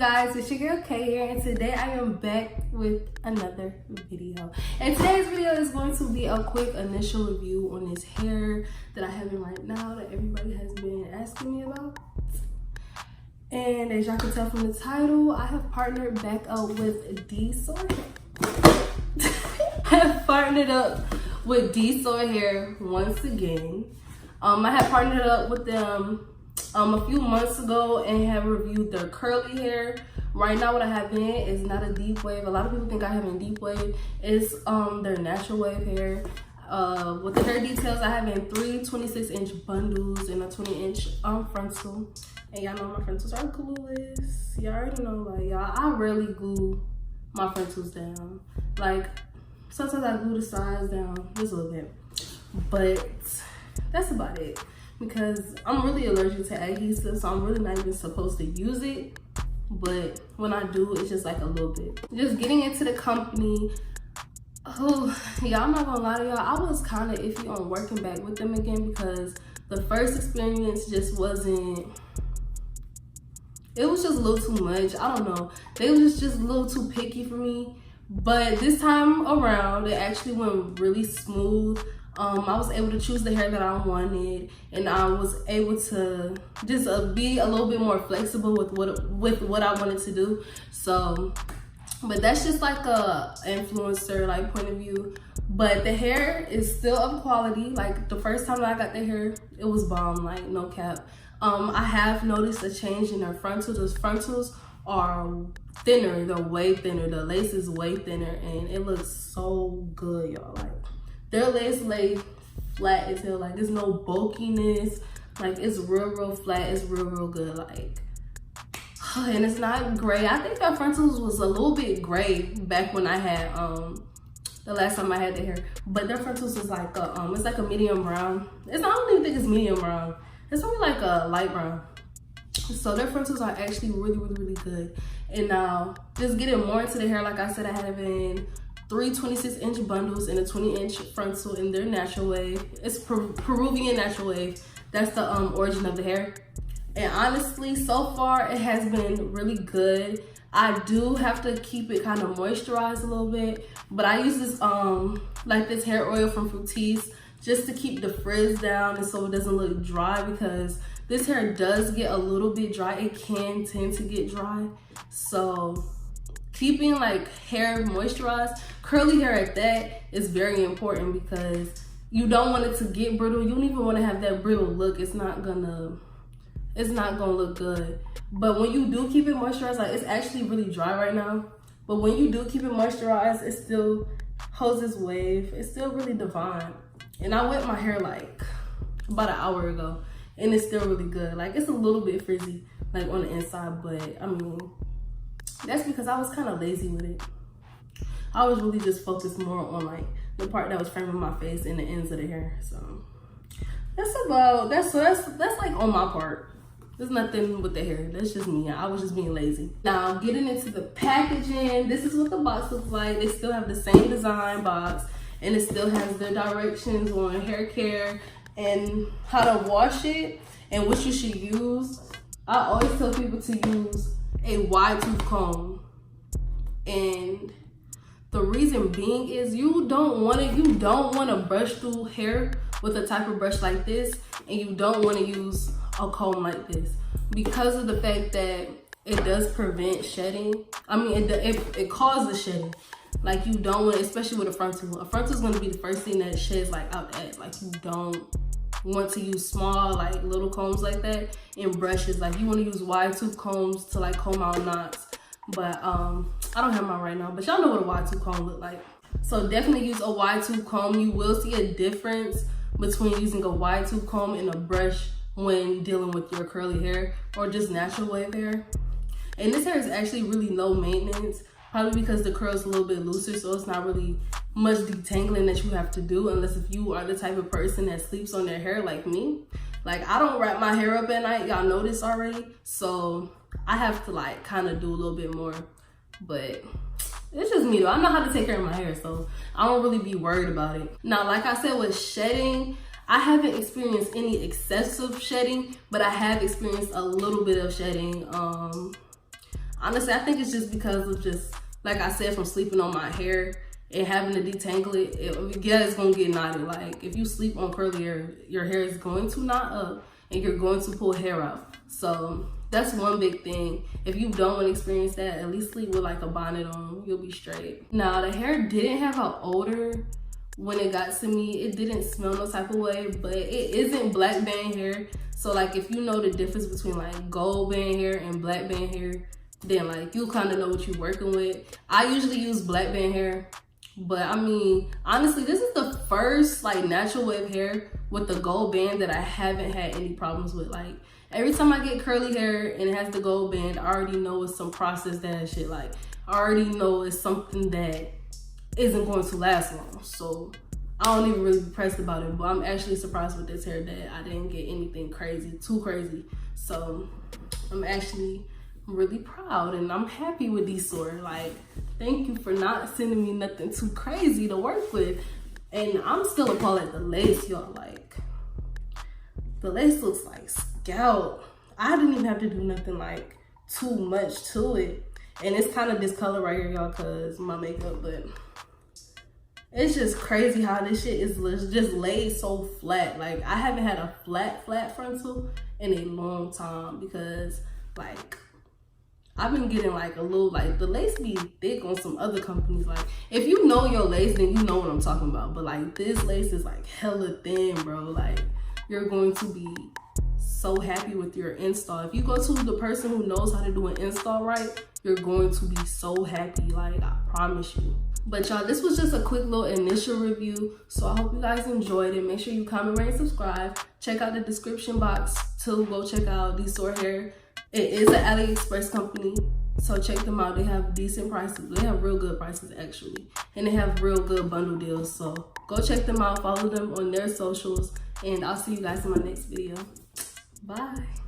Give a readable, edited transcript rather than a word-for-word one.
guys, it's your girl Kay here, and today I am back with another video. And today's video is going to be a quick initial review on this hair that I have in right now that everybody has been asking me about. And as y'all can tell from the title, I have partnered back up with DSoar. I have partnered up with DSoar hair once again. I had partnered up with them a few months ago and have reviewed their curly hair. Right now what I have in is not a deep wave. A lot of people think I have in deep wave. It's their natural wave hair. With the hair details, I have in 3 26-inch bundles and a 20-inch frontal. And y'all know my frontals are glueless. Y'all already know, like, y'all, I rarely glue my frontals down. Like, sometimes I glue the sides down just a little bit. But that's about it. Because I'm really allergic to adhesive, so I'm really not even supposed to use it. But when I do, it's just like a little bit. Just getting into the company. Oh, y'all, I'm not gonna lie to y'all. I was kind of iffy on working back with them again because the first experience just wasn't. It was just a little too much. I don't know. They was just a little too picky for me. But this time around, it actually went really smooth. I was able to choose the hair that I wanted, and I was able to just be a little bit more flexible with what I wanted to do. So, but that's just like a influencer like point of view. But the hair is still of quality. Like the first time that I got the hair, it was bomb, like no cap. I have noticed a change in their frontals. Those frontals are thinner. They're way thinner. The lace is way thinner, and it looks so good, y'all. Like, their lace lay flat as hell. Like, there's no bulkiness. Like, it's real flat. It's real good. Like, and it's not gray. I think their frontals was a little bit gray back when I had the last time I had the hair. But their frontals is like a it's like a medium brown. I don't even think it's medium brown. It's probably like a light brown. So their frontals are actually really good. And now, just getting more into the hair, like I said, I have in 3 26-inch bundles and a 20-inch frontal in their natural wave. It's Peruvian natural wave. That's the origin of the hair. And honestly, so far, it has been really good. I do have to keep it kind of moisturized a little bit, but I use this like this hair oil from Fructis just to keep the frizz down and so it doesn't look dry, because this hair does get a little bit dry. It can tend to get dry. So keeping like hair moisturized, curly hair at that, is very important because you don't want it to get brittle. You don't even want to have that brittle look. It's not gonna look good. But when you do keep it moisturized, like, it's actually really dry right now, but when you do keep it moisturized, it still holds its wave. It's still really divine. And I wet my hair like about an hour ago, and it's still really good. Like, it's a little bit frizzy like on the inside, but I mean, that's because I was kind of lazy with it. I was really just focused more on like the part that was framing my face and the ends of the hair. So that's like on my part. There's nothing with the hair. That's just me. I was just being lazy. Now, getting into the packaging, this is what the box looks like. They still have the same design box, and it still has their directions on hair care and how to wash it and what you should use. I always tell people to use a wide tooth comb, and the reason being is you don't want to brush through hair with a type of brush like this, and you don't want to use a comb like this because of the fact that it does prevent shedding. I mean, it causes shedding. Like, you don't want, especially with a frontal. A frontal is going to be the first thing that sheds like out at. Like, you don't want to use small like little combs like that in brushes. Like, you want to use wide tooth combs to like comb out knots. But I don't have mine right now, but y'all know what a wide tooth comb look like. So definitely use a wide tooth comb. You will see a difference between using a wide tooth comb and a brush when dealing with your curly hair or just natural wave hair. And this hair is actually really low maintenance, probably because the curl is a little bit looser, so it's not really much detangling that you have to do, unless if you are the type of person that sleeps on their hair like me. Like, I don't wrap my hair up at night, y'all know this already, so I have to like kind of do a little bit more. But it's just me though. I know how to take care of my hair, so I don't really be worried about it. Now, like I said, with shedding, I haven't experienced any excessive shedding, but I have experienced a little bit of shedding. honestly, I think it's just because of just, like I said, from sleeping on my hair and having to detangle it, it's gonna get knotted. Like if you sleep on curly hair, your hair is going to knot up and you're going to pull hair out. So that's one big thing. If you don't want to experience that, at least sleep with like a bonnet on, you'll be straight. Now the hair didn't have an odor when it got to me. It didn't smell no type of way, but it isn't black band hair. So like if you know the difference between like gold band hair and black band hair, then like you kind of know what you're working with. I usually use black band hair, but I mean, honestly, this is the first like natural wave hair with the gold band that I haven't had any problems with. Like every time I get curly hair and it has the gold band, I already know it's some processed ass shit. Like I already know it's something that isn't going to last long. So I don't even really be pressed about it, but I'm actually surprised with this hair that I didn't get anything too crazy. So I'm actually really proud and I'm happy with DSoar. Like, thank you for not sending me nothing too crazy to work with. And I'm still appalled at the lace, y'all. Like, the lace looks like scalp. I didn't even have to do nothing like too much to it. And it's kind of this color right here, y'all, cause my makeup, but it's just crazy how this shit is just laid so flat. Like I haven't had a flat frontal in a long time because like I've been getting like a little, like the lace be thick on some other companies. Like if you know your lace, then you know what I'm talking about. But like this lace is like hella thin, bro. Like you're going to be so happy with your install. If you go to the person who knows how to do an install right, you're going to be so happy. Like I promise you. But y'all, this was just a quick little initial review. So I hope you guys enjoyed it. Make sure you comment, rate, and subscribe. Check out the description box to go check out DSoar hair. It is an AliExpress company, so check them out. They have decent prices. They have real good prices actually, and they have real good bundle deals. So go check them out, follow them on their socials, and I'll see you guys in my next video. Bye.